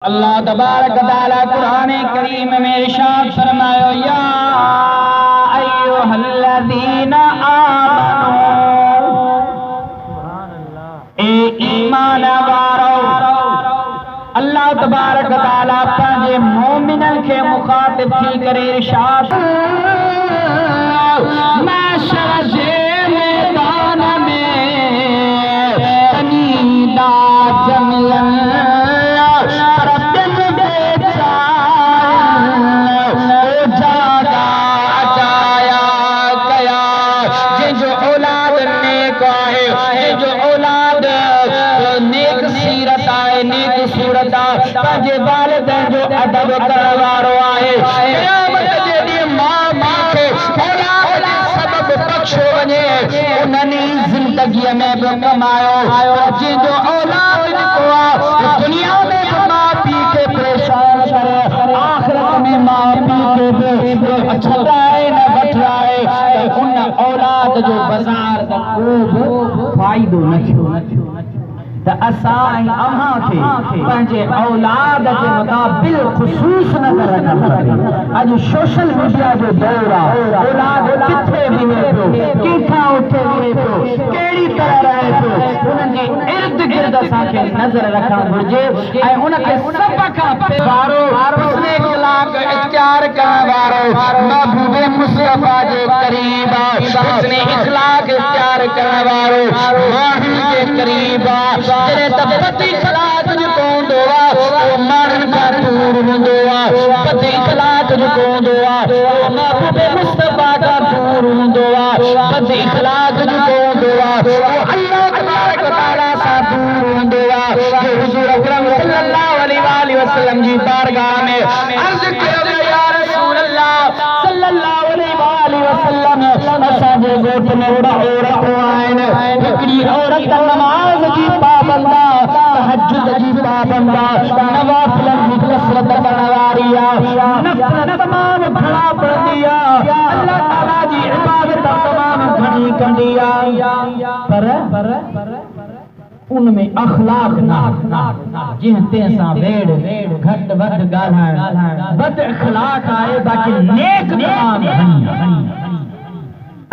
अल्लाह तबारक व तआला कुरान करीम में इरशाद फरमायो या अय्युहल्लज़ीना आमनू ए ईमान वारो अल्लाह तबारक व तआला पंहिंजे मोमिनन खे मुखातिब थी करे इरशाद महशर जे मैदान में तनीदा जमलन पंहिंजे वालिदैन जो अदब करण वारो आहे क़यामत जे ॾींहुं माउ पीउ खे औलाद जे सबब बख़्शो वञे उन्हनि ज़िंदगीअ में बि कमायो जंहिंजो औलाद निको आहे दुनिया में बि माउ पीउ खे परेशान करे आख़िरत में माउ पीउ खे बि छॾाए न वठराए उन औलाद जो बाज़ार त को बि फ़ाइदो न थियो असां ऐं अव्हां खे पंहिंजे औलाद जे मुताबिल ख़ुसूस नज़र रखणु खपे। अॼु सोशल मीडिया जो दौर आहे औलाद किथे बीहे पियो किथां उथे बीहे पियो कहिड़ी तरह रहे पियो उन्हनि जे इर्द गिर्द असांखे नज़र रखणु घुरिजे ऐं उनखे सभ खां वारो हुस्ने अख़लाक़ इख्तियार करण वारो महबूब मुस्तफ़ा जे क़रीब आहे हुस्ने अख़लाक़ इख्तियार करण वारो माण्हुनि जे क़रीब आहे जॾहिं त बदी अख़लाक़ जेको हूंदो आहे उहो माण्हुनि खां दूर हूंदो आहे बदी अख़लाक़ जेको हूंदो आहे उहो महबूब मुस्तफ़ा खां दूर हूंदो आहे बदी अख़लाक़ जेको हूंदो आहे उहो अल्लाह तबारक व तआला सां दूर हूंदो आहे जो हुज़ूर अकरम सल्लल्लाहु अलैहि वसल्लम जी बारगाह में अर्ज़ कयो या रसूल अल्लाह सल्लल्लाहु अलैहि वसल्लम असांजे ॻोठ में औरतूं आहिनि हिकिड़ी औरत नमाज़ जी पाबंदा तहज्जुद जी पाबंदा नवाफ़िलन जी कसरत करण वारी आहे नफ़िल तमामु घणा पढ़ंदी आहे अल्लाह ताला जी इबादत तमामु घणी कंदी आहे पर उनमें अख़लाक़ न जिन ते सां वेड़ घट वध ॻाल्हाइण बद अख़लाक़ आहे बाक़ी नेक तमामु घणी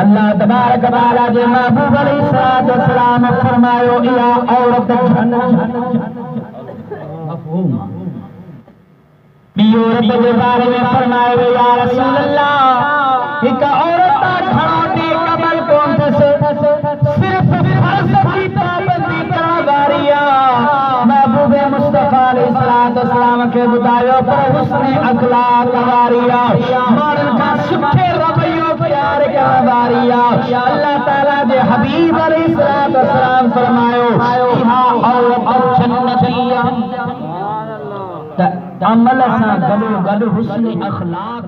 अल्लाह तबारक व तआला जे महबूब अलैहिस्सलाम फरमायो इहा औरत मफ़हूम ॿी औरत जे बारे में फरमायो या रसूल अल्लाह हिकु औरत घणो नेक अमल कोन अथसि सिर्फ़ फ़र्ज़ जी पाबंदी करण वारी आहे महबूब मुस्तफ़ा अलैहिस्सलाम खे ॿुधायो पर हुस्ने अख़लाक़ वारी आहे माण्हुनि खां सुठे रवैयो प्यार करण वारी आहे अल्लाह ताला जे हबीब अलैहिस्सलाम फरमायो इहा औरत जन्नती आहे त अमल सां गॾो गॾु हुस्ने अख़लाक़